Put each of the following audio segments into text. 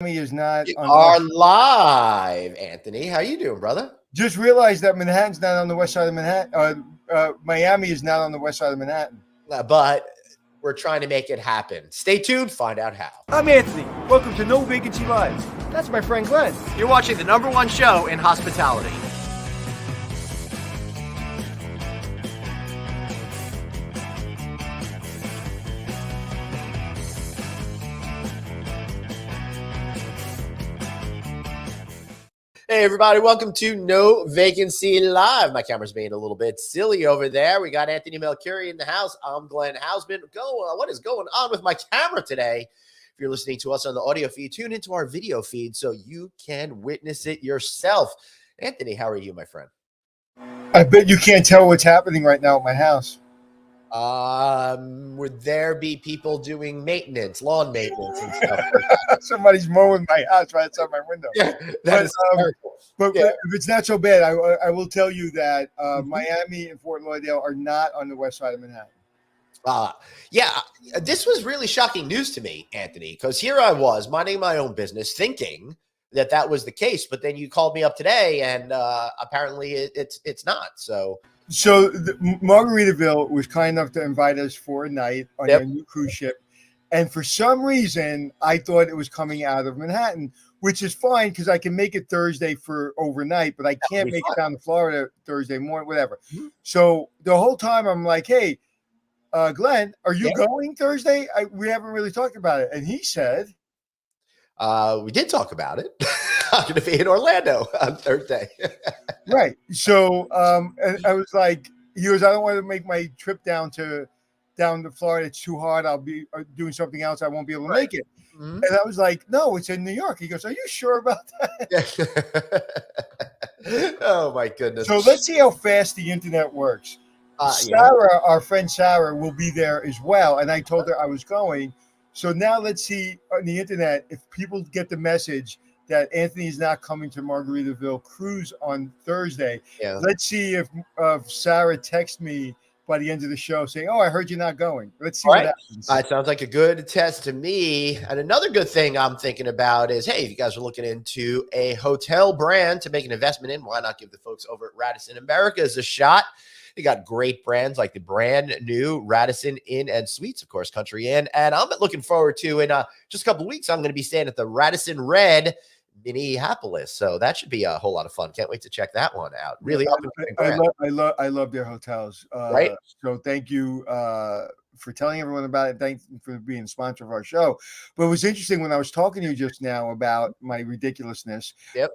Is not You on the are west. live, Anthony. How you doing, brother? Just realized that Manhattan's not on the west side of Manhattan. Miami is not on the west side of Manhattan. But we're trying to make it happen. Stay tuned, find out how. I'm Anthony. Welcome to No Vacancy Live. That's my friend Glenn. You're watching the #1 show in hospitality. Hey, everybody. Welcome to No Vacancy Live. My camera's being a little bit silly over there. We got Anthony Melchiori in the house. I'm Glenn Hausman. What is going on with my camera today? If you're listening to us on the audio feed, tune into our video feed so you can witness it yourself. Anthony, how are you, my friend? I bet you can't tell what's happening right now at my house. Would there be people doing maintenance, lawn maintenance and stuff? Somebody's mowing my house right outside my window. But if it's not so bad, I will tell you that Miami and Fort Lauderdale are not on the west side of Manhattan. This was really shocking news to me, Anthony, because here I was minding my own business thinking that was the case. But then you called me up today and apparently it's not. So Margaritaville was kind enough to invite us for a night on their new cruise ship. And for some reason, I thought it was coming out of Manhattan, which is fine because I can make it Thursday for overnight, but I can't make it down to Florida Thursday morning, whatever. Mm-hmm. So the whole time I'm like, hey, Glenn, are you going Thursday? We haven't really talked about it. And he said, we did talk about it. I'm going to be in Orlando on Thursday. Right. So and I was like, he goes, I don't want to make my trip down to Florida. It's too hard. I'll be doing something else. I won't be able to make it. Mm-hmm. And I was like, no, it's in New York. He goes, are you sure about that? Oh, my goodness. So let's see how fast the internet works. Sarah, our friend Sarah, will be there as well. And I told her I was going. So now let's see on the internet if people get the message that Anthony is not coming to Margaritaville cruise on Thursday. Yeah. Let's see if Sarah texts me by the end of the show saying, oh, I heard you're not going. Let's see what happens. It sounds like a good test to me. And another good thing I'm thinking about is, hey, if you guys are looking into a hotel brand to make an investment in, why not give the folks over at Radisson Americas a shot? They got great brands like the brand new Radisson Inn and Suites, of course, Country Inn. And I'm looking forward to, in just a couple of weeks, I'm going to be staying at the Radisson Red Minneapolis. So that should be a whole lot of fun. Can't wait to check that one out. Really, I love their hotels. Right. So thank you for telling everyone about it. Thanks for being a sponsor of our show. But it was interesting when I was talking to you just now about my ridiculousness. Yep.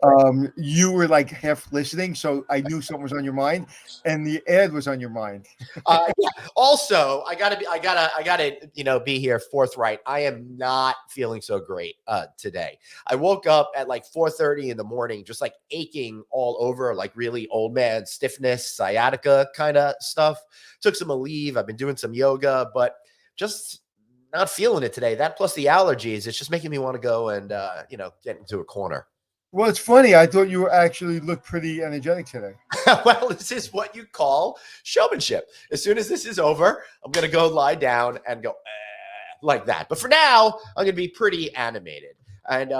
You were like half listening, so I knew something was on your mind, and the ad was on your mind. Also, I gotta, be here forthright. I am not feeling so great today. I woke up at like 4:30 in the morning, just like aching all over, like really old man stiffness, sciatica kind of stuff. Took some leave. I've been doing some yoga, but just not feeling it today. That plus the allergies, it's just making me want to go and get into a corner. Well, it's funny. I thought you actually looked pretty energetic today. Well, this is what you call showmanship. As soon as this is over, I'm going to go lie down and go like that. But for now, I'm going to be pretty animated. And,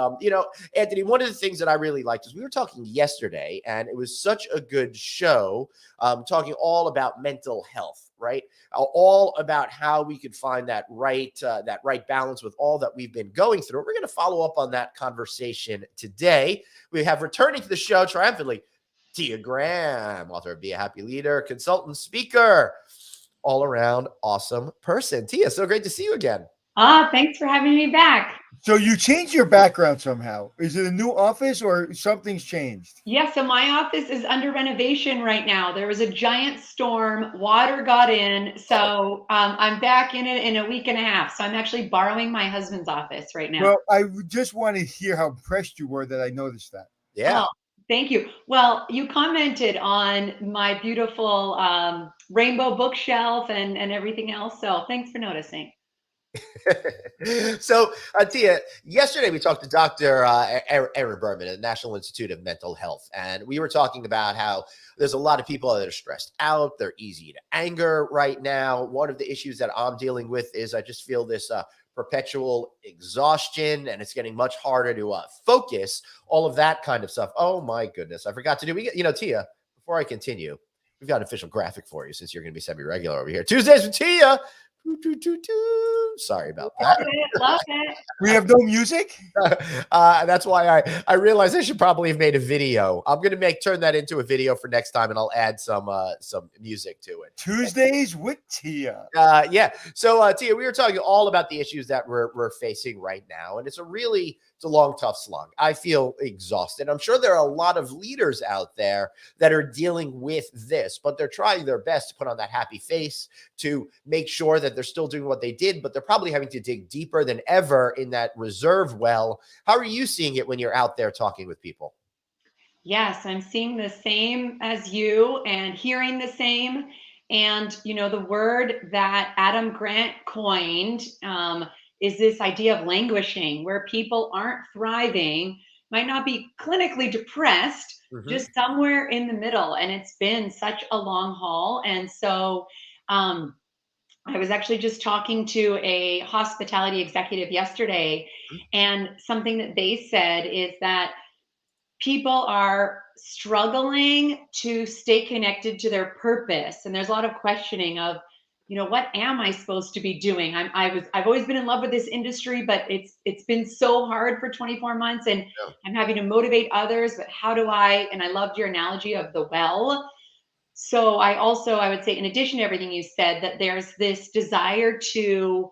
Anthony, one of the things that I really liked is we were talking yesterday, and it was such a good show, talking all about mental health, right? All about how we could find that right balance with all that we've been going through. We're going to follow up on that conversation today. We have returning to the show triumphantly, Tia Graham, author of Be a Happy Leader, consultant, speaker, all around awesome person. Tia, so great to see you again. Thanks for having me back. So you changed your background somehow. Is it a new office or something's changed? Yeah, so my office is under renovation right now. There was a giant storm, water got in. So I'm back in it in a week and a half. So I'm actually borrowing my husband's office right now. Well, I just want to hear how impressed you were that I noticed that. Yeah. Oh, thank you. Well, you commented on my beautiful rainbow bookshelf and everything else. So thanks for noticing. So, Tia, yesterday we talked to Dr. Aaron Berman at the National Institute of Mental Health, and we were talking about how there's a lot of people that are stressed out. They're easy to anger right now. One of the issues that I'm dealing with is I just feel this perpetual exhaustion, and it's getting much harder to focus, all of that kind of stuff. Oh my goodness, I forgot to do. Tia, before I continue, we've got an official graphic for you since you're going to be semi-regular over here. Tuesdays with Tia. Sorry about that. Love it. We have no music. That's why I realized I should probably have made a video. I'm gonna turn that into a video for next time, and I'll add some music to it. Tuesdays with Tia. Yeah. So Tia, we were talking all about the issues that we're facing right now, and it's a long, tough slog. I feel exhausted. I'm sure there are a lot of leaders out there that are dealing with this, but they're trying their best to put on that happy face to make sure that they're still doing what they did, but they're probably having to dig deeper than ever in that reserve well. How are you seeing it when you're out there talking with people? Yes, I'm seeing the same as you and hearing the same. And, the word that Adam Grant coined is this idea of languishing, where people aren't thriving, might not be clinically depressed, just somewhere in the middle. And it's been such a long haul. And so, I was actually just talking to a hospitality executive yesterday, and something that they said is that people are struggling to stay connected to their purpose. And there's a lot of questioning of, what am I supposed to be doing? I've always been in love with this industry, but it's been so hard for 24 months, and I'm having to motivate others, but how do and I loved your analogy of the well. So I would say, in addition to everything you said, that there's this desire to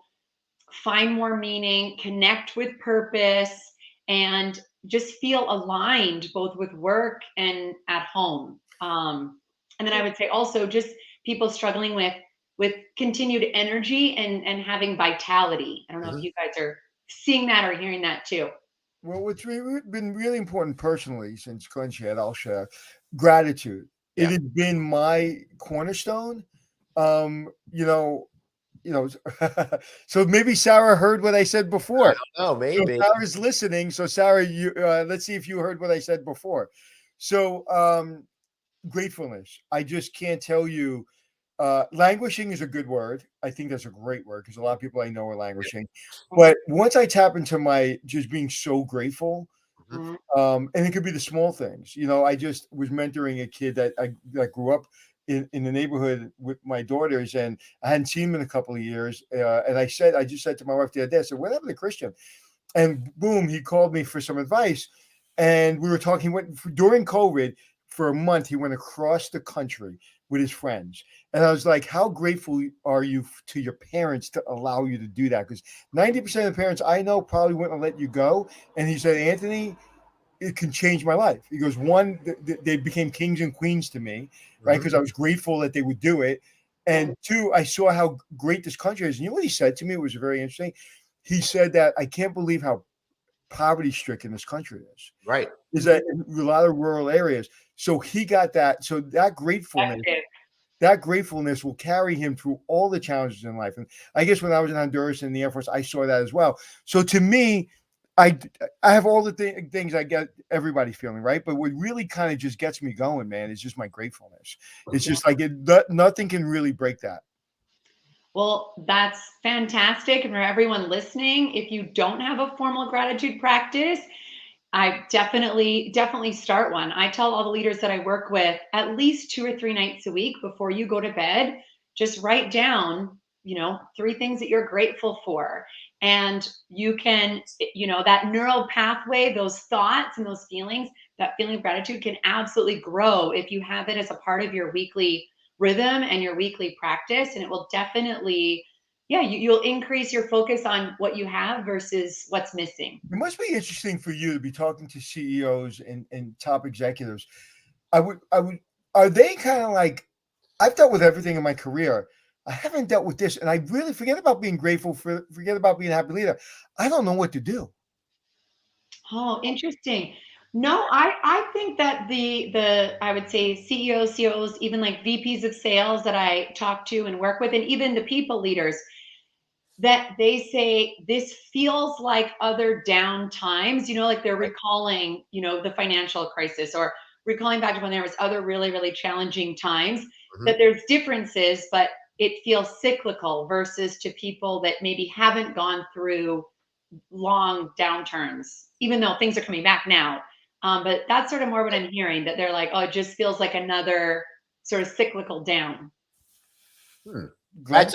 find more meaning, connect with purpose, and just feel aligned both with work and at home. And then I would say also just people struggling with continued energy and having vitality. I don't know if you guys are seeing that or hearing that too. Well, what's been really important personally since Glenn shared, I'll share gratitude. It has been my cornerstone. So maybe Sarah heard what I said before. I don't know, maybe. So Sarah's listening. So Sarah, let's see if you heard what I said before. So gratefulness. I just can't tell you. Languishing is a good word. I think that's a great word because a lot of people I know are languishing. But once I tap into my just being so grateful, and it could be the small things. I just was mentoring a kid that grew up in the neighborhood with my daughters, and I hadn't seen him in a couple of years. And I just said to my wife the other day, I said, "What happened to Christian?" And boom, he called me for some advice. And we were talking during COVID for a month. He went across the country with his friends. And I was like, how grateful are you to your parents to allow you to do that? Because 90% of the parents I know probably wouldn't let you go. And he said, Anthony, it can change my life. He goes, one, they became kings and queens to me, right? Because I was grateful that they would do it. And two, I saw how great this country is. And you know what he said to me? It was very interesting. He said that I can't believe how poverty-stricken this country is. Right. Is that in a lot of rural areas. So he got that. So that gratefulness will carry him through all the challenges in life. And I guess when I was in Honduras in the Air Force, I saw that as well. So to me, I have all the things I get everybody feeling, right? But what really kind of just gets me going, man, is just my gratefulness. It's just like nothing can really break that. Well, that's fantastic. And for everyone listening, if you don't have a formal gratitude practice, I definitely start one. I tell all the leaders that I work with at least 2 or 3 nights a week before you go to bed, just write down, 3 things that you're grateful for. And you can, that neural pathway, those thoughts and those feelings, that feeling of gratitude can absolutely grow if you have it as a part of your weekly rhythm and your weekly practice. And it will definitely, you'll increase your focus on what you have versus what's missing. It must be interesting for you to be talking to CEOs and top executives. Are they kind of like, I've dealt with everything in my career. I haven't dealt with this. And I really forget about being grateful, forget about being a happy leader. I don't know what to do. Oh, interesting. No, I think that the I would say CEOs, COOs, even like VPs of sales that I talk to and work with, and even the people leaders, that they say this feels like other down times, like they're recalling, the financial crisis, or recalling back to when there was other really, really challenging times, that there's differences, but it feels cyclical versus to people that maybe haven't gone through long downturns, even though things are coming back now. But that's sort of more what I'm hearing, that they're like, oh, it just feels like another sort of cyclical down. Hmm. Glenn?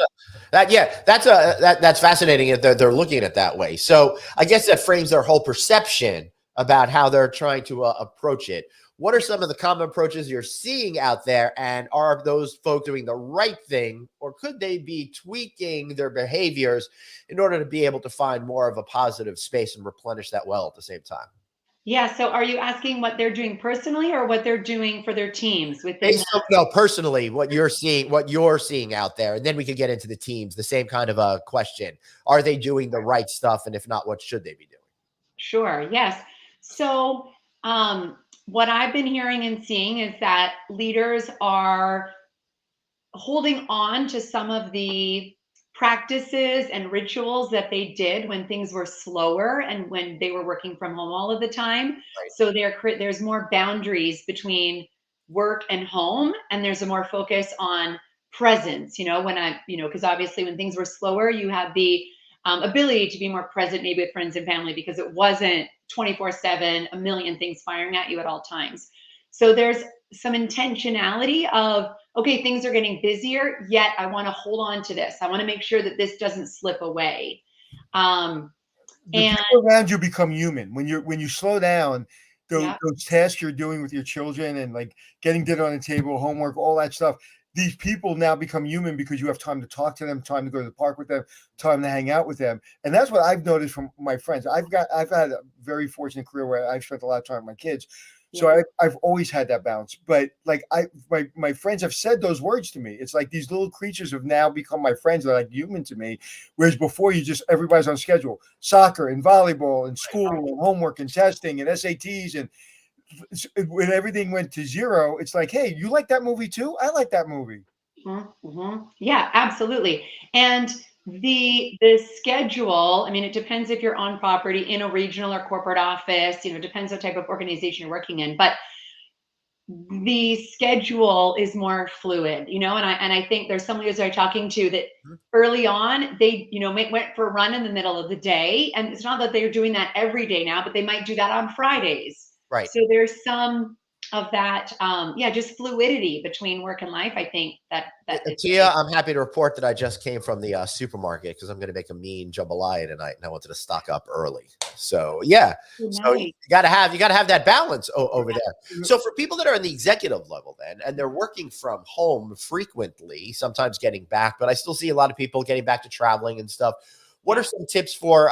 That's fascinating that they're looking at it that way. So I guess that frames their whole perception about how they're trying to approach it. What are some of the common approaches you're seeing out there, and are those folks doing the right thing, or could they be tweaking their behaviors in order to be able to find more of a positive space and replenish that well at the same time? Yeah. So are you asking what they're doing personally or what they're doing for their teams within? No, personally, what you're seeing out there, and then we could get into the teams. The same kind of a question: are they doing the right stuff, and if not, what should they be doing? Sure. Yes. So, what I've been hearing and seeing is that leaders are holding on to some of the practices and rituals that they did when things were slower and when they were working from home all of the time. Right. So there's more boundaries between work and home, and there's a more focus on presence. Because obviously when things were slower, you had the ability to be more present, maybe with friends and family, because it wasn't 24/7, a million things firing at you at all times. So there's some intentionality of, okay, things are getting busier, yet I want to hold on to this. I want to make sure that this doesn't slip away. The And people around you become human when you slow down. yeah, Those tasks you're doing with your children and like getting dinner on the table, homework, all that stuff. These people now become human because you have time to talk to them, time to go to the park with them, time to hang out with them. And that's what I've noticed from my friends. I've had a very fortunate career where I've spent a lot of time with my kids. So yeah. I've always had that balance. But like my friends have said those words to me. It's like these little creatures have now become my friends. They're like human to me. Whereas before everybody's on schedule, soccer and volleyball and school and homework and testing and SATs. And when everything went to zero, it's like, hey, you like that movie too? I like that movie. Mm-hmm. Yeah, absolutely. And the schedule, I mean, it depends if you're on property in a regional or corporate office, depends what type of organization you're working in. But the schedule is more fluid, and I think there's some leaders I'm talking to that early on they went for a run in the middle of the day, and it's not that they're doing that every day now, but they might do that on Fridays. Right. So there's some of that, just fluidity between work and life. I think that Tia, I'm happy to report that I just came from the supermarket because I'm going to make a mean jambalaya tonight, and I wanted to stock up early. So yeah, so nice. you got to have that balance over there. So for people that are in the executive level, then, and they're working from home frequently, sometimes getting back, but I still see a lot of people getting back to traveling and stuff. What are some tips for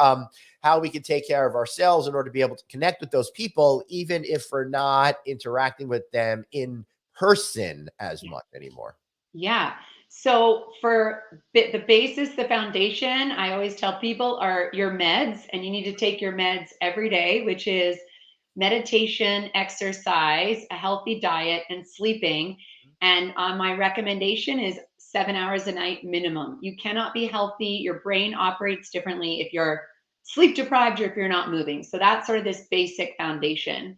how we can take care of ourselves in order to be able to connect with those people, even if we're not interacting with them in person as much anymore? Yeah. So for the basis, the foundation, I always tell people are your meds, and you need to take your meds every day, which is meditation, exercise, a healthy diet, and sleeping. And my recommendation is 7 hours a night minimum. You cannot be healthy. Your brain operates differently if you're sleep deprived or if you're not moving. So that's sort of this basic foundation.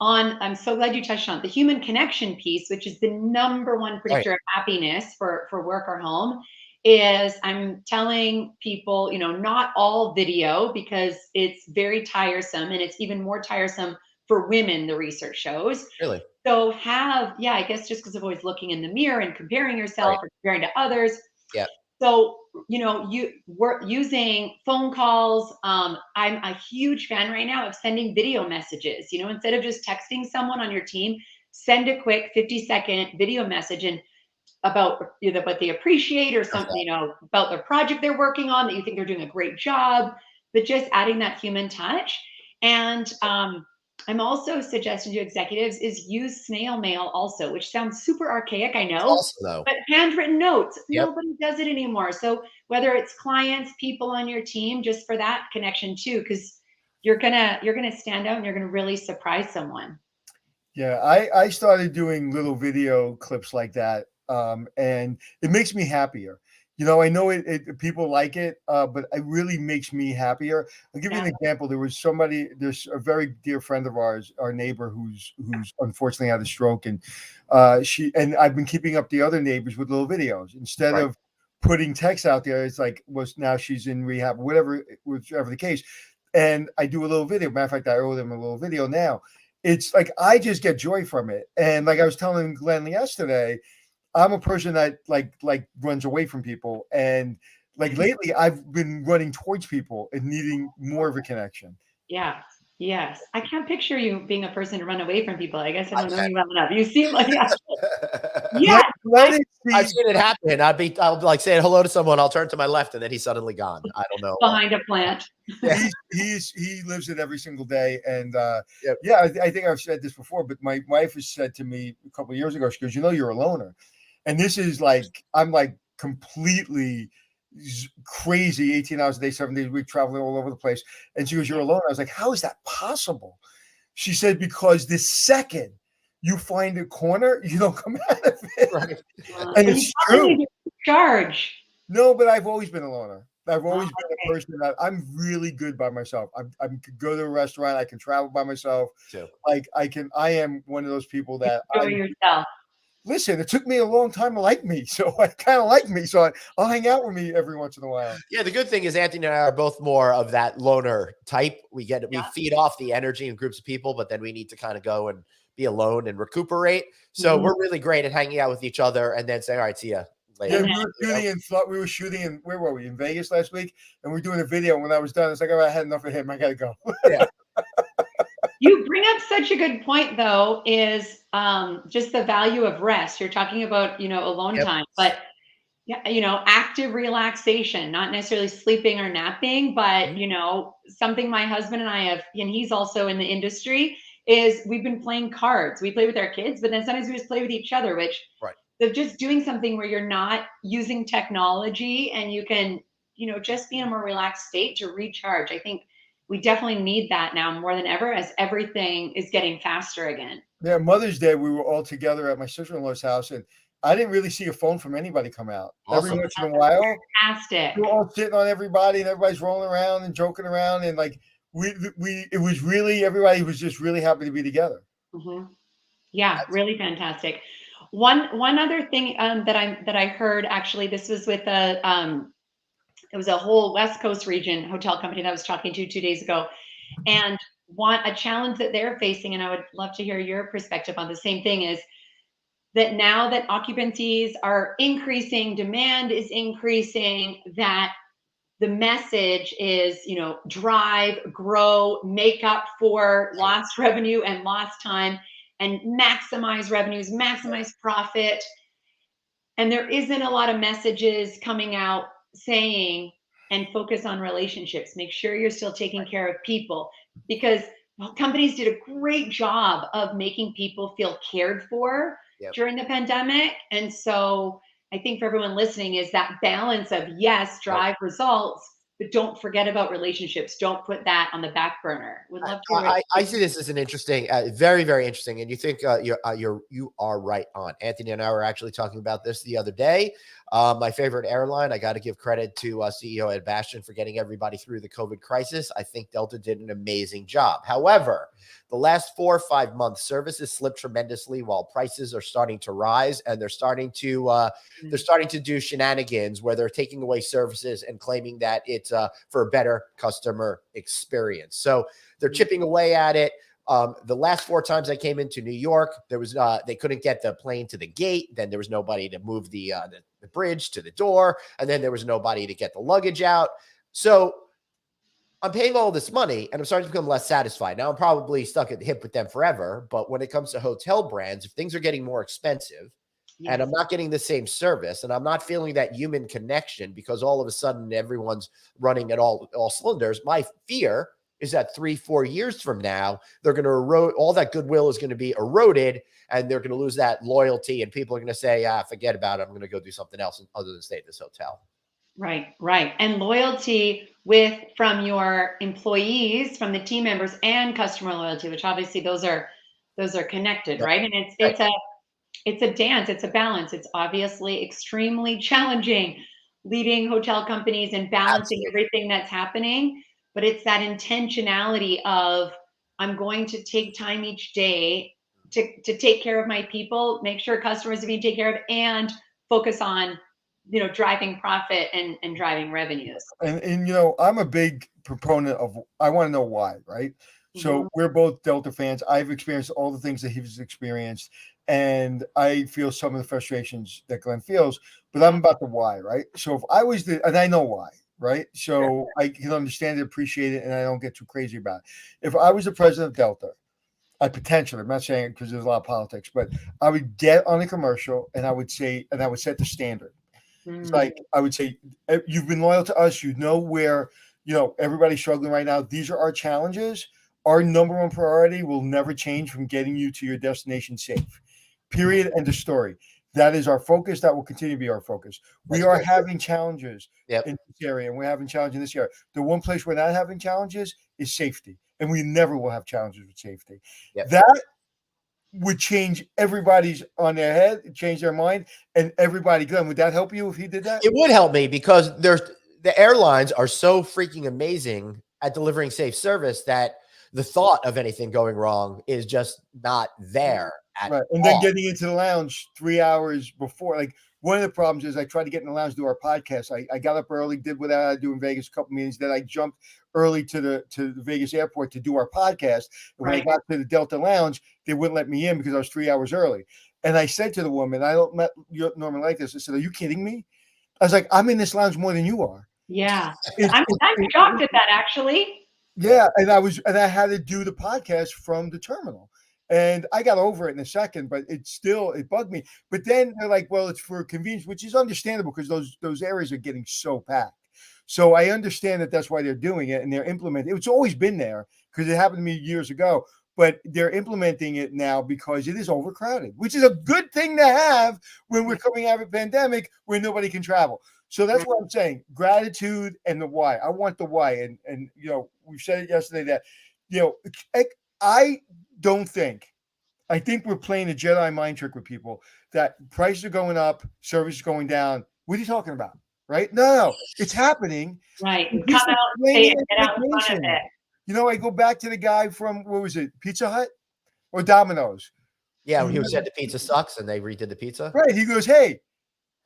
I'm so glad you touched on the human connection piece, which is the number one Right. predictor of happiness for work or home. Is I'm telling people, not all video, because it's very tiresome, and it's even more tiresome for women, the research shows. Really? So I guess just because of always looking in the mirror and comparing Right. yourself or comparing to others. Yeah. So, you were using phone calls. I'm a huge fan right now of sending video messages. Instead of just texting someone on your team, send a quick 50-second video message and about either what they appreciate or something, about their project they're working on that you think they're doing a great job, but just adding that human touch. And I'm also suggesting to executives is use snail mail also, which sounds super archaic, I know, Also, though. but handwritten notes, Yep. nobody does it anymore. So whether it's clients, people on your team, just for that connection too, because you're gonna stand out and you're gonna really surprise someone. Yeah, I started doing little video clips like that, and it makes me happier I know people like it, but it really makes me happier. I'll give you an example. There's a very dear friend of ours, our neighbor, who's unfortunately had a stroke, and I've been keeping up the other neighbors with little videos instead of putting text out there. It's like, now she's in rehab, whichever the case, and I do a little video. Matter of fact, I owe them a little video now. It's like I just get joy from it, and like I was telling Glenn yesterday, I'm a person that like runs away from people, and like lately I've been running towards people and needing more of a connection. Yeah. Yes. I can't picture you being a person to run away from people. I guess I don't know you well enough. You seem like, yeah. I've seen it happen. I'll be like saying hello to someone. I'll turn to my left, and then he's suddenly gone. I don't know. Behind a plant. Yeah. He lives it every single day, and I think I've said this before, but my wife has said to me a couple of years ago, she goes, "You're a loner," and this is like I'm like completely crazy, 18 hours a day, 7 days a week, traveling all over the place. And she goes, "You're alone." I was like, "How is that possible?" She said, "Because the second you find a corner, you don't come out of it." Right. And it's true. Charge. No, but I've always been a loner. I've always been a person that I'm really good by myself. I can go to a restaurant. I can travel by myself. Too. Like I am one of those people that yourself. Listen, it took me a long time to like me, so I kind of like me. So I'll hang out with me every once in a while. Yeah, the good thing is Anthony and I are both more of that loner type. We feed off the energy in groups of people, but then we need to kind of go and be alone and recuperate. So we're really great at hanging out with each other and then say, "All right, see ya later." Yeah, we were shooting in where were we? In Vegas last week, and we were doing a video. And when I was done, it's like, "Oh, I had enough of him. I gotta go." Yeah. You bring up such a good point, though, is just the value of rest. You're talking about, alone time, but active relaxation, not necessarily sleeping or napping, but, something my husband and I have, and he's also in the industry, is we've been playing cards. We play with our kids, but then sometimes we just play with each other, which they're just doing something where you're not using technology and you can, just be in a more relaxed state to recharge. I think we definitely need that now more than ever as everything is getting faster again. Yeah, Mother's Day, we were all together at my sister-in-law's house, and I didn't really see a phone from anybody come out. Awesome. Every once in a while, fantastic. We're all sitting on everybody, and everybody's rolling around and joking around, and like it was really, everybody was just really happy to be together. Mm-hmm. Yeah, really fantastic. One other thing that I heard, actually, this was with it was a whole West Coast region hotel company that I was talking to 2 days ago, and a challenge that they're facing, and I would love to hear your perspective on the same thing, is that now that occupancies are increasing, demand is increasing, that the message is, drive, grow, make up for lost revenue and lost time, and maximize revenues, maximize profit. And there isn't a lot of messages coming out saying, and focus on relationships. Make sure you're still taking care of people, because companies did a great job of making people feel cared for during the pandemic. And so I think for everyone listening is that balance of, yes, drive results, but don't forget about relationships. Don't put that on the back burner. Would love to. I see this as an interesting, very, very interesting. And you think you are right on. Anthony and I were actually talking about this the other day. My favorite airline, I got to give credit to CEO Ed Bastian for getting everybody through the COVID crisis. I think Delta did an amazing job. However, the last 4 or 5 months, services slipped tremendously while prices are starting to rise, and they're starting to do shenanigans where they're taking away services and claiming that it's for a better customer experience. So they're chipping away at it. The last 4 times I came into New York, there was they couldn't get the plane to the gate. Then there was nobody to move the bridge to the door, and then there was nobody to get the luggage out. So I'm paying all this money, and I'm starting to become less satisfied. Now I'm probably stuck at the hip with them forever. But when it comes to hotel brands, if things are getting more expensive, and I'm not getting the same service, and I'm not feeling that human connection because all of a sudden everyone's running at all cylinders, my fear is that 3-4 years from now, they're going to erode, all that goodwill is going to be eroded, and they're going to lose that loyalty, and people are going to say, forget about it. I'm going to go do something else other than stay at this hotel. Right. And loyalty from your employees, from the team members, and customer loyalty, which obviously those are connected, right? And it's a dance, it's a balance. It's obviously extremely challenging. leading hotel companies and balancing Absolutely. everything that's happening. But it's that intentionality of, I'm going to take time each day to take care of my people, make sure customers are being taken care of, and focus on, driving profit and driving revenues. And I'm a big proponent of, I want to know why, right? So Mhm. we're both Delta fans. I've experienced all the things that he's experienced, and I feel some of the frustrations that Glenn feels, but I'm about the why, right? So if I was and I know why, right? So I can understand it, appreciate it, and I don't get too crazy about it. If I was the president of Delta, I potentially, I'm not saying it because there's a lot of politics, but I would get on a commercial and I would say, and I would set the standard. It's Mm. like I would say, you've been loyal to us. You know where everybody's struggling right now. These are our challenges. Our number one priority will never change from getting you to your destination safe. Period. End of story. That is our focus. That will continue to be our focus. We That's are great. having challenges Yep. in this area, and we're having challenges in this area. The one place we're not having challenges is safety, and we never will have challenges with safety. Yep. That would change everybody's on their head, change their mind, and everybody. Glenn, would that help you if he did that? It would help me because the airlines are so freaking amazing at delivering safe service that the thought of anything going wrong is just not there at Right. And then all. getting into the lounge 3 hours before. Like, one of the problems is I tried to get in the lounge to do our podcast. I got up early, did what I had to do in Vegas, a couple meetings. Then I jumped early to the Vegas airport to do our podcast. And when I Right. got to the Delta Lounge, they wouldn't let me in because I was 3 hours early. And I said to the woman, I don't normally like this. I said, "Are you kidding me?" I was like, "I'm in this lounge more than you are." Yeah. It's, I'm shocked at that, actually. Yeah, and I had to do the podcast from the terminal. And I got over it in a second, but it bugged me. But then they're like, well, it's for convenience, which is understandable because those areas are getting so packed. So I understand that that's why they're doing it and they're implementing it. It's always been there because it happened to me years ago, but they're implementing it now because it is overcrowded, which is a good thing to have when we're coming out of a pandemic where nobody can travel. So that's what I'm saying. Gratitude and the why. I want the why. And we said it yesterday that, I don't think, I think we're playing a Jedi mind trick with people that prices are going up, service is going down. What are you talking about? Right? No, it's happening. Right. It's Come just out and say explaining it, get out in front of information. it. I go back to the guy from, what was it, Pizza Hut or Domino's? Yeah, when he said the pizza sucks and they redid the pizza. Right. He goes, hey,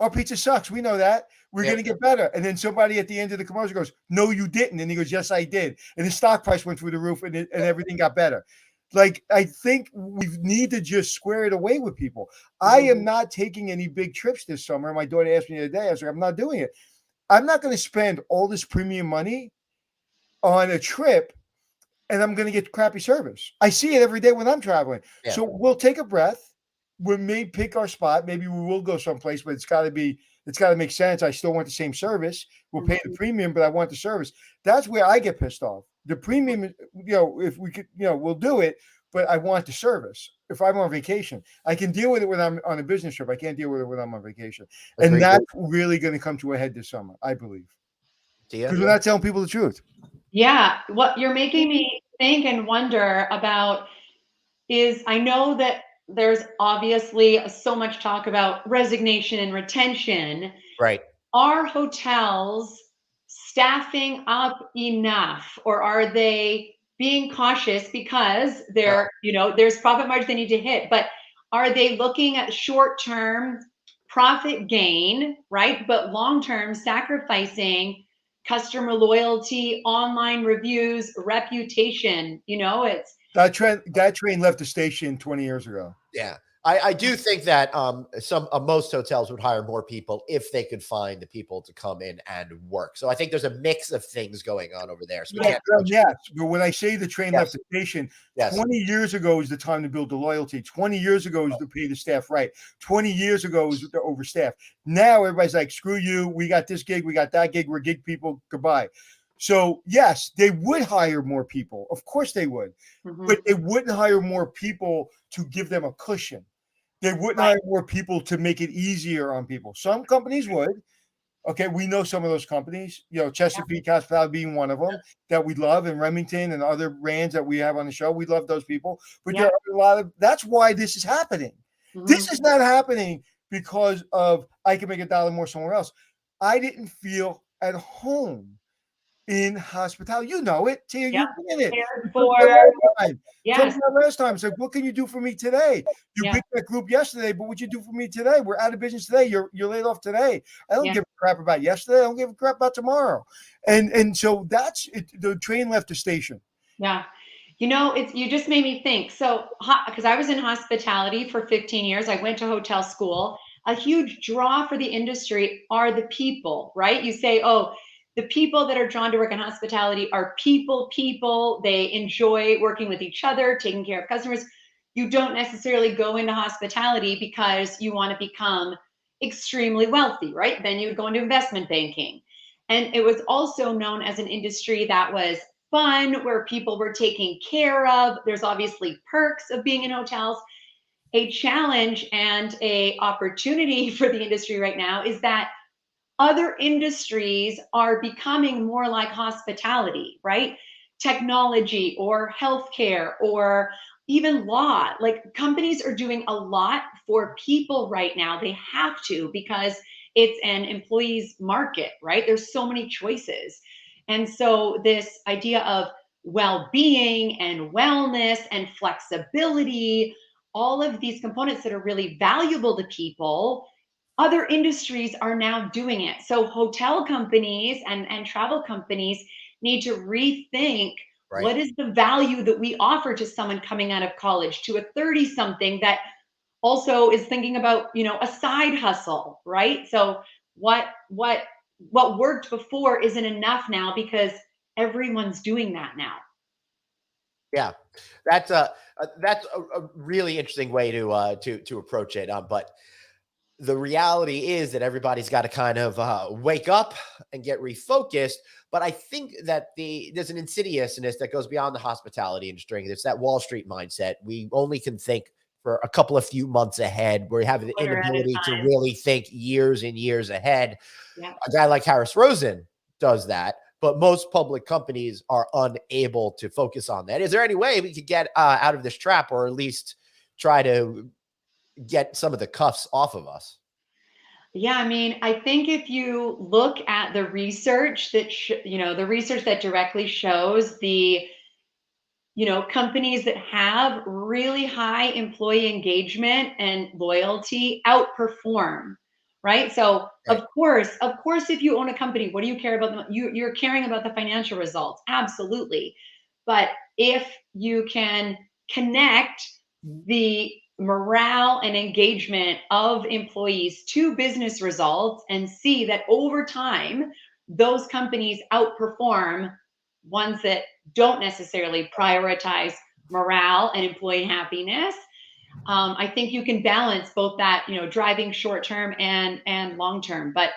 our pizza sucks. We know that. We're Yep. going to get better. And then somebody at the end of the commercial goes, no, you didn't. And he goes, yes, I did. And the stock price went through the roof and everything got better. Like, I think we need to just square it away with people. I am not taking any big trips this summer. My daughter asked me the other day, I was like, I'm not doing it. I'm not going to spend all this premium money on a trip and I'm going to get crappy service. I see it every day when I'm traveling. Yeah. So we'll take a breath. We may pick our spot. Maybe we will go someplace, but it's got to make sense. I still want the same service. We'll pay the premium, but I want the service. That's where I get pissed off. The premium, if we could, we'll do it, but I want the service. If I'm on vacation, I can deal with it when I'm on a business trip. I can't deal with it when I'm on vacation. Agreed. And that's really going to come to a head this summer, I believe. Because we're not telling people the truth. Yeah. What you're making me think and wonder about is, I know that there's obviously so much talk about resignation and retention. Right. Are hotels staffing up enough, or are they being cautious because there's profit margins they need to hit, but are they looking at short-term profit gain, right? But long-term sacrificing customer loyalty, online reviews, reputation. It's That train left the station 20 years ago. Yeah. I do think that most hotels would hire more people if they could find the people to come in and work. So I think there's a mix of things going on over there. So Yes, but when I say the train left the station, 20 years ago is the time to build the loyalty. 20 years ago is to pay the staff right. 20 years ago is to overstaff. Now everybody's like, screw you. We got this gig. We got that gig. We're gig people. Goodbye. So yes, they would hire more people. Of course they would, but they wouldn't hire more people to give them a cushion. They wouldn't hire more people to make it easier on people. Some companies would. Okay, we know some of those companies, Chesapeake Hospitality being one of them that we love, and Remington and other brands that we have on the show. We love those people. But there are a lot of, that's why this is happening. This is not happening because of I can make $1 more somewhere else. I didn't feel at home in hospitality. You know it, Tia. Yeah. You've been in it. Prepared You told me for, that last time. Told me yes, that last time. It's like, what can you do for me today? You yeah, picked that group yesterday, but what you do for me today? We're out of business today. You're laid off today. I don't yeah, give a crap about yesterday. I don't give a crap about tomorrow. And so that's it. The train left the station. yeah. You know, it's you just made me think. So, because I was in hospitality for 15 years, I went to hotel school. A huge draw for the industry are the people, right? You say, oh, the people that are drawn to work in hospitality are people. They enjoy working with each other, taking care of customers. You don't necessarily go into hospitality because you want to become extremely wealthy, right? Then you would go into investment banking. And it was also known as an industry that was fun, where people were taken care of. There's obviously perks of being in hotels. A challenge and a opportunity for the industry right now is that other industries are becoming more like hospitality, right? Technology or healthcare or even law. Like companies are doing a lot for people right now. They have to because it's an employee's market, right? There's so many choices. And so this idea of well-being and wellness and flexibility, all of these components that are really valuable to people, other industries are now doing it. So hotel companies and travel companies need to rethink Right. what is the value that we offer to someone coming out of college, to a 30 something that also is thinking about, a side hustle, right? So what worked before isn't enough now because everyone's doing that now. Yeah, that's a really interesting way to approach it. But the reality is that everybody's got to kind of wake up and get refocused. But I think that there's an insidiousness that goes beyond the hospitality industry. It's that Wall Street mindset. We only can think for a couple of few months ahead. We have the Quarter at a inability to time. really think years and years ahead. Yeah. A guy like Harris Rosen does that, but most public companies are unable to focus on that. Is there any way we could get out of this trap, or at least try to get some of the cuffs off of us? Yeah, I mean, I think if you look at the research the research that directly shows the, companies that have really high employee engagement and loyalty outperform, right? So Right. of course, if you own a company, what do you care about? You're caring about the financial results, absolutely. But if you can connect the morale and engagement of employees to business results and see that over time, those companies outperform ones that don't necessarily prioritize morale and employee happiness. I think you can balance both that, driving short term and long term. But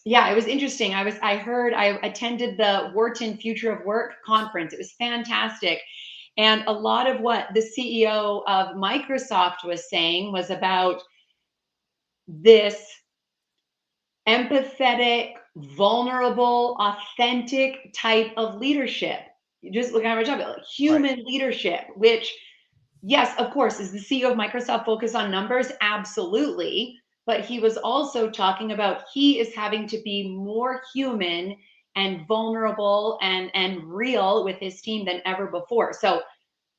yeah, it was interesting. I attended the Wharton Future of Work conference. It was fantastic. And a lot of what the CEO of Microsoft was saying was about this empathetic, vulnerable, authentic type of leadership. You just look at our job, like Right. human leadership, which, yes, of course, is the CEO of Microsoft focused on numbers? Absolutely. But he was also talking about he is having to be more human and vulnerable and real with his team than ever before. So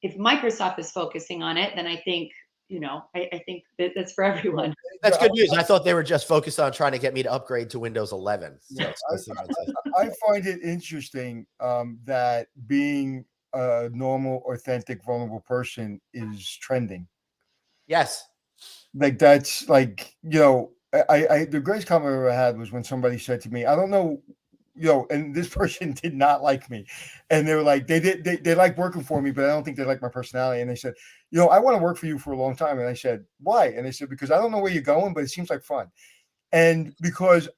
if Microsoft is focusing on it, then I think, I think that's for everyone. That's good news. I thought they were just focused on trying to get me to upgrade to Windows 11. So I find it interesting that being a normal, authentic, vulnerable person is trending. yes. Like that's like I the greatest comment I ever had was when somebody said to me, I don't know, and this person did not like me, and they were like they like working for me, but I don't think they like my personality. And they said, I want to work for you for a long time. And I said, why? And they said, because I don't know where you're going, but it seems like fun, and because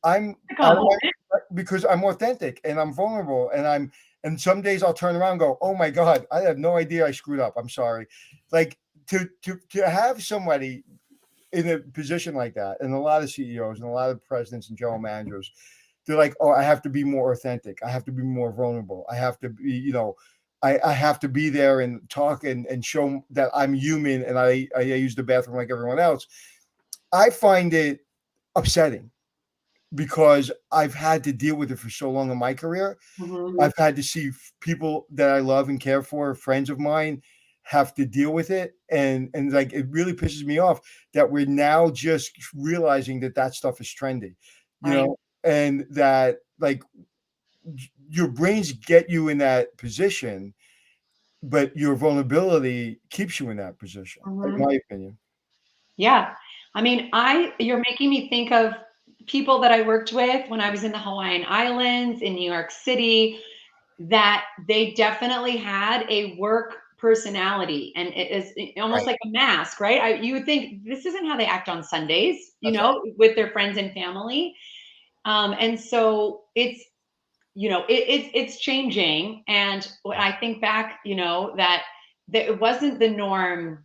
because I'm authentic and I'm vulnerable and some days I'll turn around and go, oh my God, I have no idea I screwed up. I'm sorry. Like to have somebody in a position like that, and a lot of CEOs and a lot of presidents and general managers, they're like, oh, I have to be more authentic. I have to be more vulnerable. I have to be, I have to be there and talk and show that I'm human and I use the bathroom like everyone else. I find it upsetting because I've had to deal with it for so long in my career. Mhm. I've had to see people that I love and care for, friends of mine, have to deal with it, and like it really pisses me off that we're now just realizing that that stuff is trendy, you Right. know, and that like your brains get you in that position, but your vulnerability keeps you in that position, in Mhm. my opinion. Yeah. I mean, you're making me think of people that I worked with when I was in the Hawaiian Islands, in New York City, that they definitely had a work personality, and it is almost Right. like a mask, right? You would think this isn't how they act on Sundays, That's right. with their friends and family. And so it's, it's changing. And when I think back, that it wasn't the norm.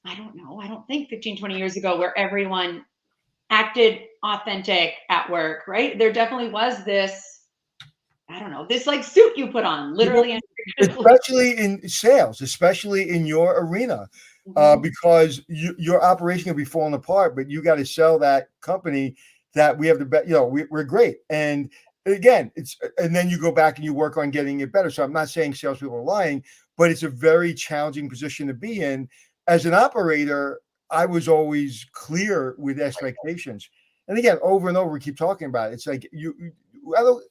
I don't know. I don't think 15, 20 years ago where everyone acted authentic at work, right? There definitely was this, I don't know, this like suit you put on, You know, literally and figuratively. especially in sales, especially in your arena, Mhm. because your operation will be falling apart, but you got to sell that company that we have the best. We're great, and again, and then you go back and you work on getting it better. So I'm not saying salespeople are lying, but it's a very challenging position to be in. As an operator, I was always clear with expectations, and again, over and over, we keep talking about it. It's like I don't,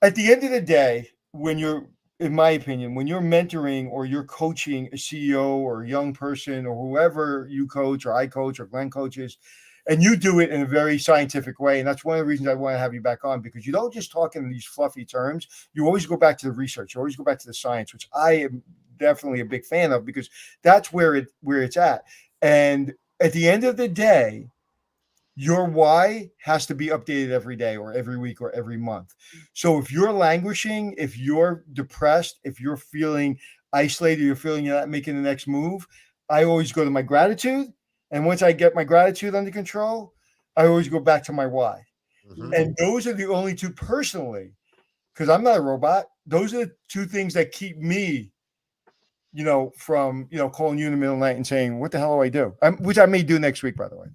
at the end of the day, when you're, in my opinion, when you're mentoring or you're coaching a CEO or a young person or whoever you coach or I coach or Glenn coaches, and you do it in a very scientific way. And that's one of the reasons I want to have you back on, because you don't just talk in these fluffy terms. You always go back to the research. You always go back to the science, which I am definitely a big fan of, because that's where it's at. And at the end of the day, your why has to be updated every day or every week or every month. So if you're languishing, if you're depressed, if you're feeling isolated, you're feeling you're not making the next move, I always go to my gratitude. And once I get my gratitude under control, I always go back to my why. Hmm. And those are the only two personally, because I'm not a robot. Those are the two things that keep me, from, calling you in the middle of the night and saying, what the hell do I do? Which I may do next week, by the way.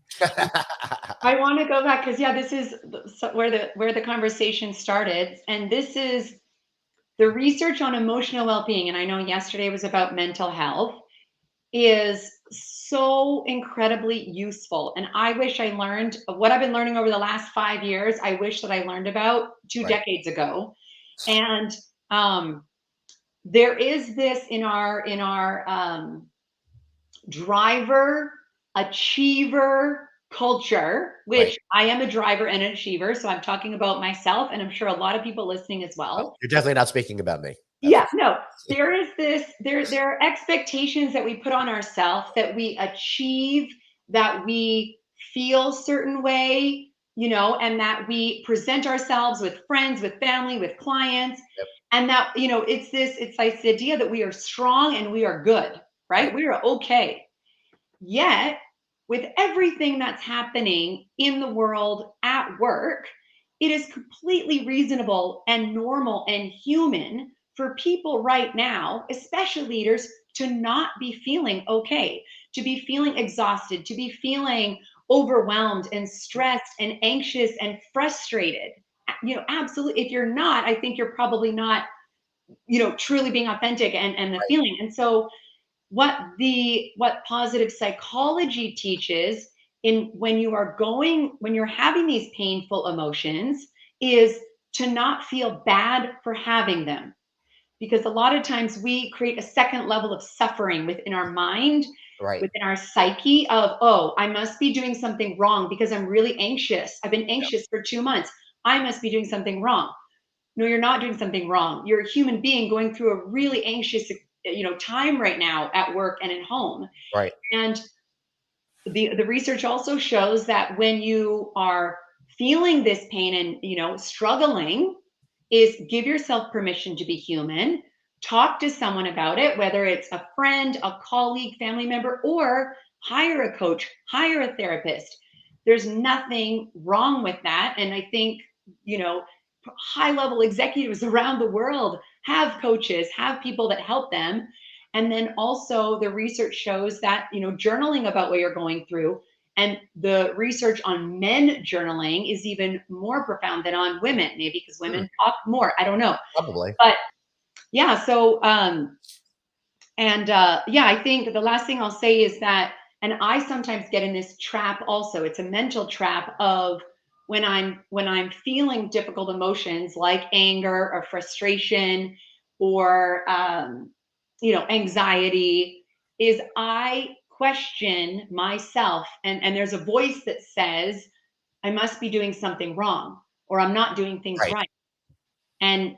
I want to go back because this is where the conversation started, and this is the research on emotional well-being. And I know yesterday was about mental health, is so incredibly useful. And I wish I learned what I've been learning over the last 5 years. I wish that I learned about two Right. decades ago. And there is this in our driver achiever culture, Right. which I am a driver and an achiever. So I'm talking about myself, and I'm sure a lot of people listening as Oh, well. you're definitely not speaking about me. That's for Yeah, no, there is there are expectations that we put on ourselves, that we achieve, that we feel certain way, and that we present ourselves with friends, with family, with clients. Yep. And that, it's like the idea that we are strong and we are good, right? Right. We are okay. Yet, with everything that's happening in the world at work, it is completely reasonable and normal and human for people right now, especially leaders, to not be feeling okay, to be feeling exhausted, to be feeling overwhelmed and stressed and anxious and frustrated. Absolutely. If you're not, I think you're probably not, truly being authentic and the Right. feeling. And so what positive psychology teaches, in when you're having these painful emotions, is to not feel bad for having them, because a lot of times we create a second level of suffering within our mind, Right. within our psyche, of, oh, I must be doing something wrong because I'm really anxious. I've been Yeah. anxious for 2 months. I must be doing something wrong. No, you're not doing something wrong. You're a human being going through a really anxious, time right now at work and at home. Right. And the research also shows that when you are feeling this pain and, struggling, is give yourself permission to be human. Talk to someone about it, whether it's a friend, a colleague, family member, or hire a coach, hire a therapist. There's nothing wrong with that. And I think, you know, high level executives around the world have coaches, have people that help them. And then also the research shows that, journaling about what you're going through And the research on men journaling is even more profound than on women, maybe because women talk more. I don't know. Probably. But yeah, so yeah, I think the last thing I'll say is that, and I sometimes get in this trap also. It's a mental trap of when I'm feeling difficult emotions like anger or frustration or anxiety, is I question myself, and there's a voice that says I must be doing something wrong or I'm not doing things Right. right. And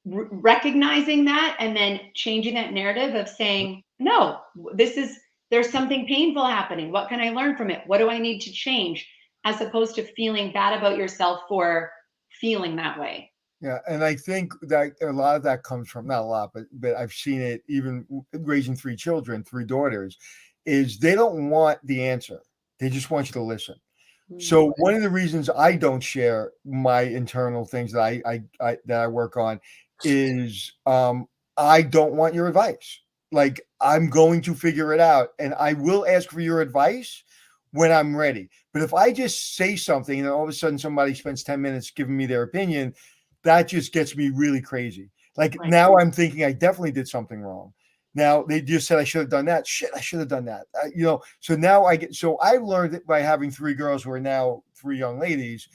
recognizing that and then changing that narrative of saying, no, there's something painful happening. What can I learn from it? What do I need to change? As opposed to feeling bad about yourself for feeling that way. Yeah, and I think that a lot of that comes from, not a lot, but I've seen it even raising 3 children, 3 daughters, is they don't want the answer. They just want you to listen. So one of the reasons I don't share my internal things that I work on is I don't want your advice. Like, I'm going to figure it out, and I will ask for your advice when I'm ready. But if I just say something and then all of a sudden somebody spends 10 minutes giving me their opinion, that just gets me really crazy. Like, Right. now I'm thinking I definitely did something wrong. Now they just said I should have done that. Shit, I should have done that. So now I learned it by having 3 girls who are now 3 young ladies.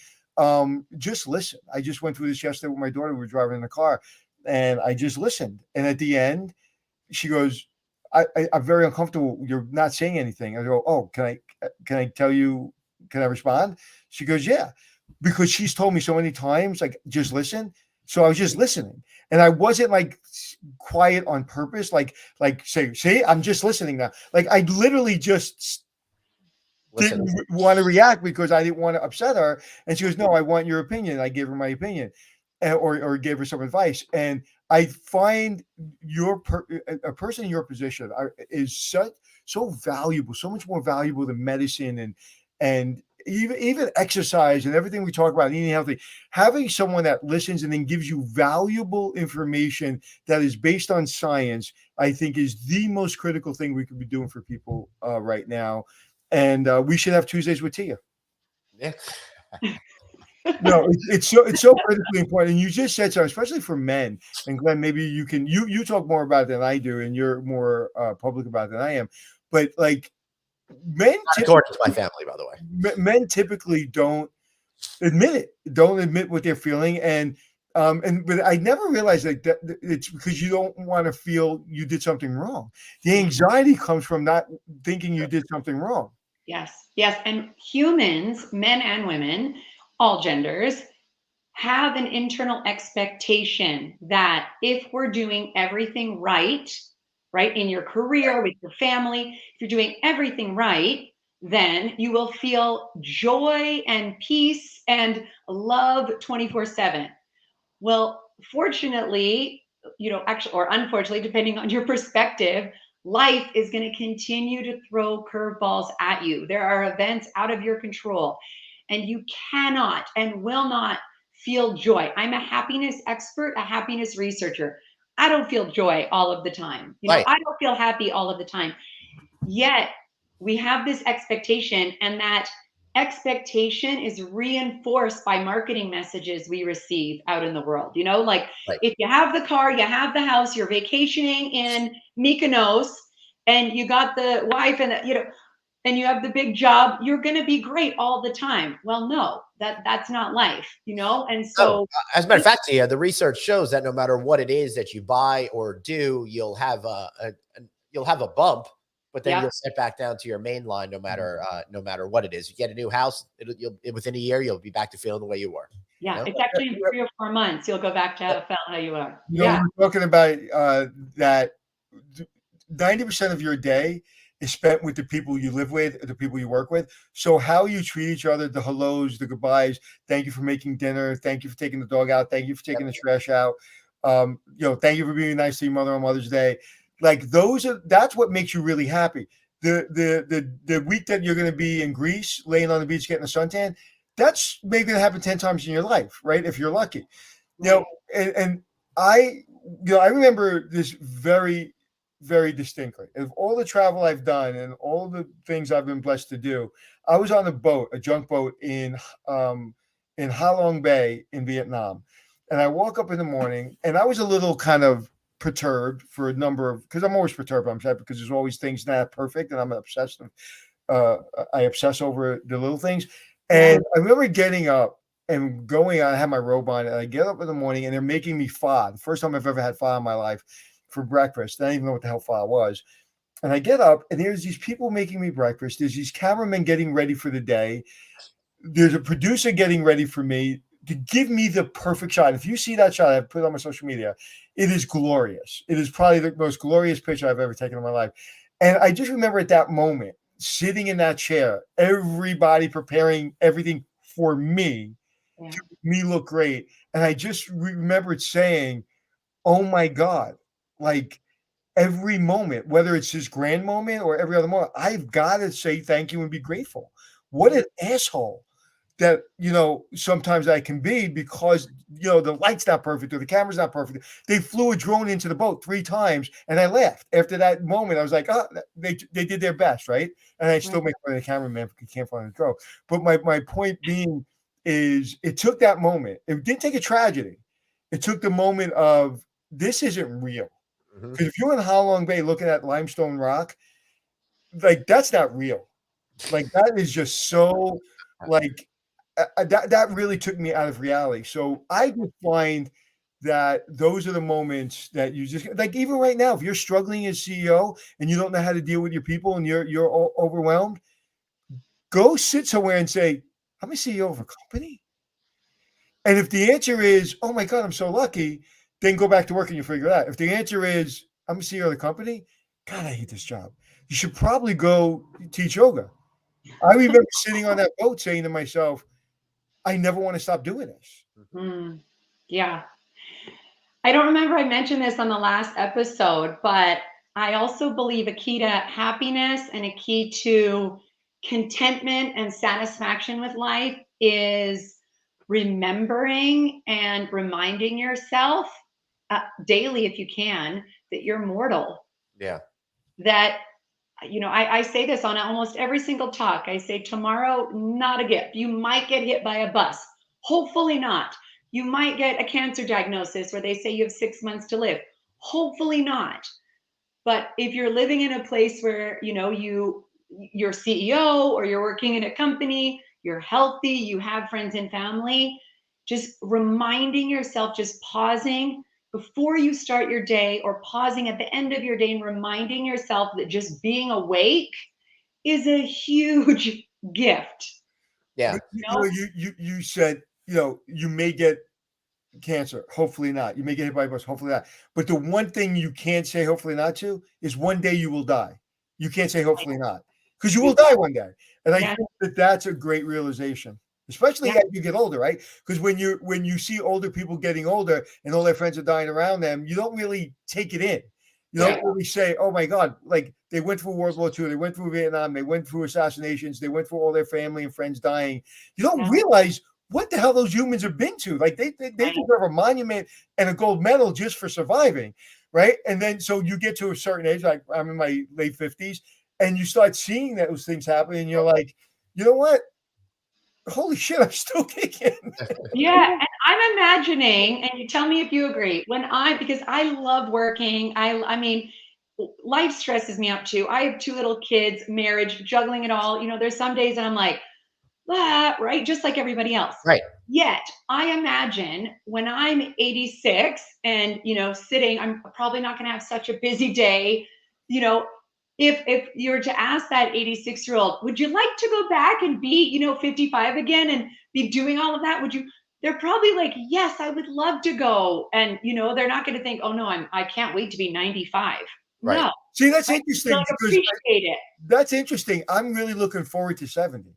Just listen. I just went through this yesterday with my daughter. We were driving in the car, and I just listened. And at the end, she goes, I'm very uncomfortable. You're not saying anything. I go, oh, can I tell you? Can I respond? She goes, yeah, because she's told me so many times, like, just listen. So I was just listening, and I wasn't like quiet on purpose, like say, see, I'm just listening now. Like, I literally just Listen. didn't want to react because I didn't want to upset her. And she goes, no, I want your opinion. I gave her my opinion, or gave her some advice. And I find a person in your position is so valuable, so much more valuable than medicine and even exercise and everything we talk about, eating healthy. Having someone that listens and then gives you valuable information that is based on science, I think, is the most critical thing we could be doing for people right now. And we should have Tuesdays with Tia. Yeah. No, it's so critically important. And you just said so, especially for men. And Glenn, maybe you talk more about it than I do, and you're more public about it than I am. But like, men, According to my family, by the way, men typically don't admit what they're feeling, but I never realized that it's because you don't want to feel you did something wrong. The anxiety comes from not thinking you did something wrong. Yes. And humans, men and women, all genders, have an internal expectation that if we're doing everything right in your career, with your family, if you're doing everything right, then you will feel joy and peace and love 24/7. Well, fortunately, actually, or unfortunately, depending on your perspective, life is going to continue to throw curveballs at you. There are events out of your control, and you cannot and will not feel joy. I'm a happiness expert, a happiness researcher. I don't feel joy all of the time. Right. I don't feel happy all of the time. Yet we have this expectation, and that expectation is reinforced by marketing messages we receive out in the world. Like, Right. if you have the car, you have the house, you're vacationing in Mykonos, and you got the wife, and and you have the big job, you're going to be great all the time. Well, no, that's not life, And so, as a matter of fact, Tia, the research shows that no matter what it is that you buy or do, you'll have a bump, but then you'll sit back down to your main line no matter what it is. You get a new house, within a year you'll be back to feeling the way you were. Yeah, it's actually in 3 or 4 months you'll go back to how felt how you are. We're talking about that 90% of your day is spent with the people you live with, the people you work with. So how you treat each other, the hellos, the goodbyes, thank you for making dinner, thank you for taking the dog out, thank you for taking the trash out, thank you for being nice to your mother on Mother's Day. Like, that's what makes you really happy. The week that you're going to be in Greece, laying on the beach getting a suntan, that's maybe going to happen 10 times in your life, right? If you're lucky. And I remember this very very distinctly. Of all the travel I've done and all the things I've been blessed to do, I was on a boat, a junk boat in Ha Long Bay in Vietnam. And I woke up in the morning and I was a little kind of perturbed for a number of, because I'm always perturbed, I'm sad because there's always things not perfect and I'm obsessed. I obsess over the little things. And I remember getting up and going on, I had my robe on, and I get up in the morning and they're making me pho. The first time I've ever had pho in my life for breakfast. I didn't even know what the hell pho was. And I get up and there's these people making me breakfast. There's these cameramen getting ready for the day. There's a producer getting ready for me to give me the perfect shot. If you see that shot, I've put it on my social media. It is glorious. It is probably the most glorious picture I've ever taken in my life. And I just remember at that moment, sitting in that chair, everybody preparing everything for me to make me look great. And I just remembered saying, oh my God, like every moment, whether it's his grand moment or every other moment, I've got to say thank you and be grateful. What an asshole that, sometimes I can be because, the light's not perfect or the camera's not perfect. They flew a drone into the boat 3 times and I laughed. After that moment, I was like, oh, they did their best, right? And I still make fun of the cameraman because he can't find the drone. But my point being is it took that moment. It didn't take a tragedy. It took the moment of this isn't real. Because if you're in Ha Long Bay looking at limestone rock, like that's not real. Like that is just so like that really took me out of reality. So I just find that those are the moments that you just like, even right now, if you're struggling as CEO and you don't know how to deal with your people and you're overwhelmed, go sit somewhere and say, I'm a CEO of a company. And if the answer is, oh my God, I'm so lucky, then go back to work and you figure it out. If the answer is, I'm a CEO of the company, God, I hate this job. You should probably go teach yoga. I remember sitting on that boat saying to myself, I never want to stop doing this. Yeah. I don't remember I mentioned this on the last episode, but I also believe a key to happiness and a key to contentment and satisfaction with life is remembering and reminding yourself daily, if you can, that you're mortal. Yeah. That, I say this on almost every single talk. I say, tomorrow, not a gift. You might get hit by a bus. Hopefully not. You might get a cancer diagnosis where they say you have 6 months to live. Hopefully not. But if you're living in a place where, you're CEO or you're working in a company, you're healthy, you have friends and family, just reminding yourself, just pausing before you start your day or pausing at the end of your day and reminding yourself that just being awake is a huge gift. Yeah. You said, you may get cancer. Hopefully not. You may get hit by a bus. Hopefully not. But the one thing you can't say hopefully not to is one day you will die. You can't say hopefully not because you will die one day. And I think that that's a great realization, especially as you get older, right? Because when you see older people getting older and all their friends are dying around them, you don't really take it in. You don't really say, oh my God, like they went through World War II, they went through Vietnam, they went through assassinations, they went through all their family and friends dying. You don't realize what the hell those humans have been to. Like they deserve a monument and a gold medal just for surviving, right? And then so you get to a certain age, like I'm in my late 50s, and you start seeing those things happen, and you're like, you know what? Holy shit, I'm still kicking. Yeah, and I'm imagining, and you tell me if you agree, because I love working. I mean, life stresses me out too. I have 2 little kids, marriage, juggling it all. There's some days that I'm like, right? Just like everybody else. Right. Yet I imagine when I'm 86 and, sitting, I'm probably not going to have such a busy day. If you were to ask that 86-year-old, would you like to go back and be, 55 again and be doing all of that? They're probably like, yes, I would love to go. And, they're not going to think, oh no, I can't wait to be 95. Right. No. See, that's interesting. Like, appreciate it. That's interesting. I'm really looking forward to 70.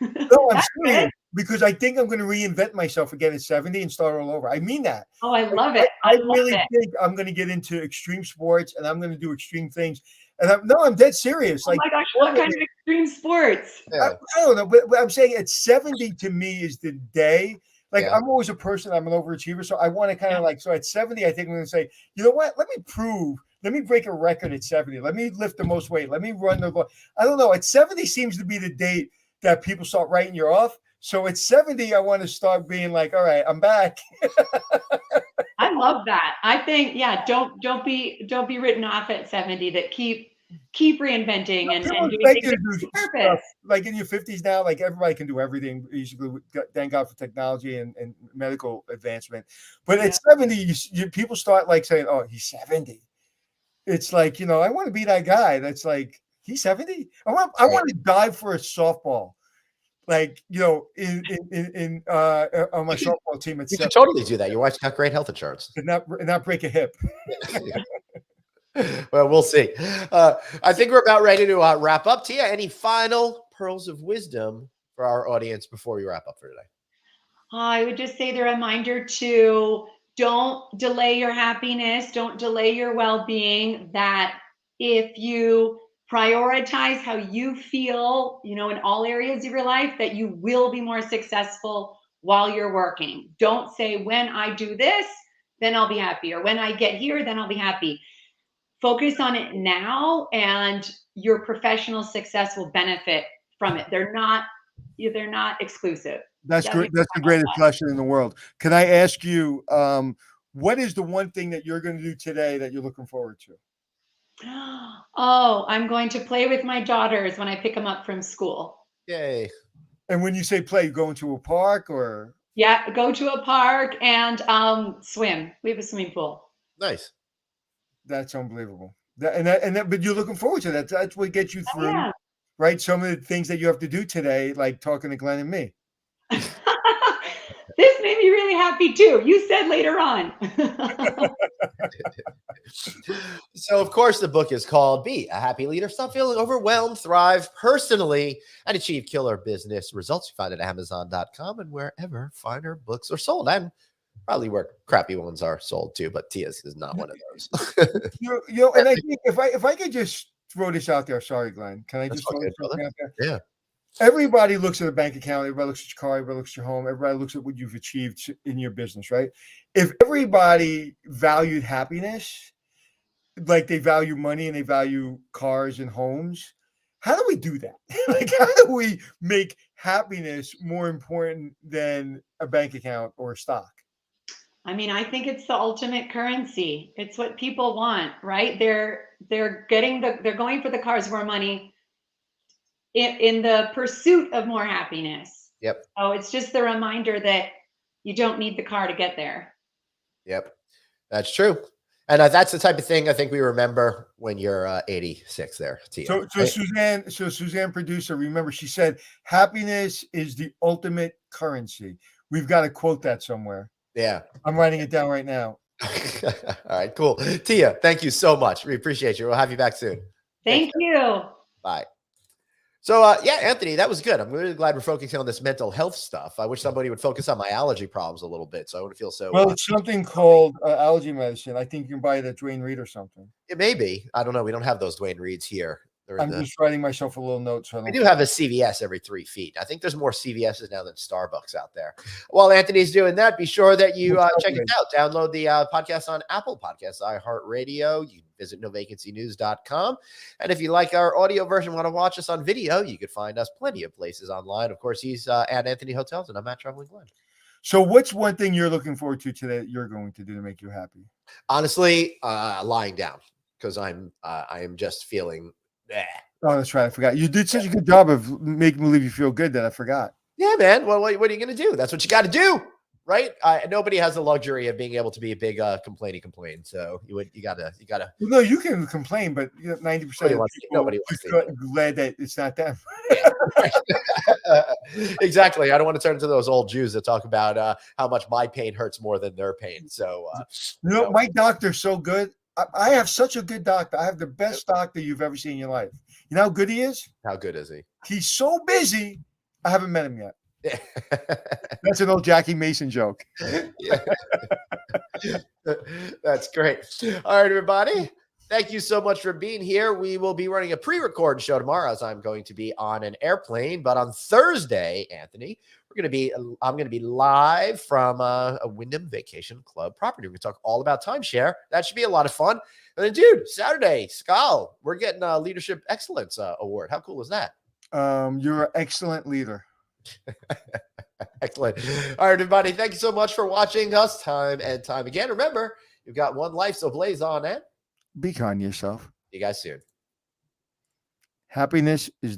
No, I'm serious because I think I'm going to reinvent myself again at 70 and start all over. I mean that. Oh, I love it. I really think I'm going to get into extreme sports and I'm going to do extreme things. And I'm dead serious. Oh my gosh, what kind of extreme sports? I don't know, but I'm saying at 70 to me is the day. Like I'm always a person, I'm an overachiever. So I want to kind of so at 70, I think I'm going to say, you know what? Let me prove let me break a record at 70. Let me lift the most weight. Let me run the. I don't know. At 70 seems to be the date that people start writing you off. So at 70, I want to start being like, all right, I'm back. I love that. I think, yeah, don't be written off at 70. That keep reinventing and People doing expect things you to with do purpose. stuff like in your 50s now. Like everybody can do everything. Basically, thank God for technology and medical advancement. But Yeah. at 70, people start like saying, "Oh, he's 70." It's like, I want to be that guy. That's like, he's 70. I want to dive for a softball. Like, on my softball team at You could 7, totally do that. Your wife's got great health insurance. and not break a hip. Well, we'll see. I think we're about ready to wrap up. Tia, any final pearls of wisdom for our audience before we wrap up for today? I would just say the reminder to don't delay your happiness, don't delay your well-being, that if you prioritize how you feel, in all areas of your life, that you will be more successful while you're working. Don't say, when I do this, then I'll be happy, or when I get here, then I'll be happy. Focus on it now, and your professional success will benefit from it. They're not exclusive. That's great. That's the greatest lesson in the world. Can I ask you, what is the one thing that you're going to do today that you're looking forward to? Oh, I'm going to play with my daughters when I pick them up from school. Yay. And when you say play, you go into a park or? Yeah, go to a park and swim. We have a swimming pool. Nice. That's unbelievable. But you're looking forward to that. That's what gets you through, right? Some of the things that you have to do today, like talking to Glenn and me. This made me really happy too. You said later on. So, of course, the book is called Be a Happy Leader. Stop feeling overwhelmed, thrive personally, and achieve killer business results. You find it at Amazon.com and wherever finer books are sold. And probably where crappy ones are sold too, but Tia's is not one of those. And I think if I could just throw this out there, sorry, Glenn, can I just throw this out there? Yeah. Everybody looks at a bank account. Everybody looks at your car. Everybody looks at your home. Everybody looks at what you've achieved in your business, right? If everybody valued happiness like they value money and they value cars and homes, how do we do that? Like, how do we make happiness more important than a bank account or a stock? I mean, I think it's the ultimate currency. It's what people want, right? They're going for the cars, more money, in the pursuit of more happiness. Yep. So it's just the reminder that you don't need the car to get there. Yep. That's true. And that's the type of thing I think we remember when you're 86 there, Tia. So Suzanne, producer, remember, she said, happiness is the ultimate currency. We've got to quote that somewhere. Yeah. I'm writing it down right now. All right, cool. Tia, thank you so much. We appreciate you. We'll have you back soon. Thank you. Bye. So, yeah, Anthony, that was good. I'm really glad we're focusing on this mental health stuff. I wish somebody would focus on my allergy problems a little bit, so I wouldn't feel so. Well, it's something called allergy medicine. I think you can buy it at Dwayne Reed or something. It may be. I don't know. We don't have those Dwayne Reeds here. I'm just writing myself a little note. So we do have a CVS every 3 feet. I think there's more CVSs now than Starbucks out there. While Anthony's doing that, be sure that you check it out. Download the podcast on Apple Podcasts, iHeartRadio. You can visit novacancynews.com. And if you like our audio version, want to watch us on video, you could find us plenty of places online. Of course, he's at Anthony Hotels, and I'm at Traveling Glenn. So what's one thing you're looking forward to today that you're going to do to make you happy? Honestly, lying down, because I am just feeling Oh, that's right. I forgot. You did such a good job of making me believe you feel good that I forgot. Yeah, man. Well, what are you going to do? That's what you got to do, right? Nobody has the luxury of being able to be a big complain. So you gotta. Well, no, you can complain, but 90% of nobody wants glad that it's not them. Exactly. I don't want to turn into those old Jews that talk about how much my pain hurts more than their pain. So my doctor's so good. I have such a good doctor. I have the best doctor you've ever seen in your life. You know how good he is? How good is he? He's so busy. I haven't met him yet. That's an old Jackie Mason joke. That's great. All right, everybody. Thank you so much for being here. We will be running a pre-recorded show tomorrow as I'm going to be on an airplane. But on Thursday, Anthony, I'm gonna be live from a Wyndham Vacation Club property. We're gonna talk all about timeshare. That should be a lot of fun. And then, dude, Saturday, Skal, we're getting a Leadership Excellence Award. How cool is that? You're an excellent leader. Excellent. All right, everybody. Thank you so much for watching us time and time again. Remember, you've got one life, so blaze on and Be kind to yourself. see you guys soon. Happiness is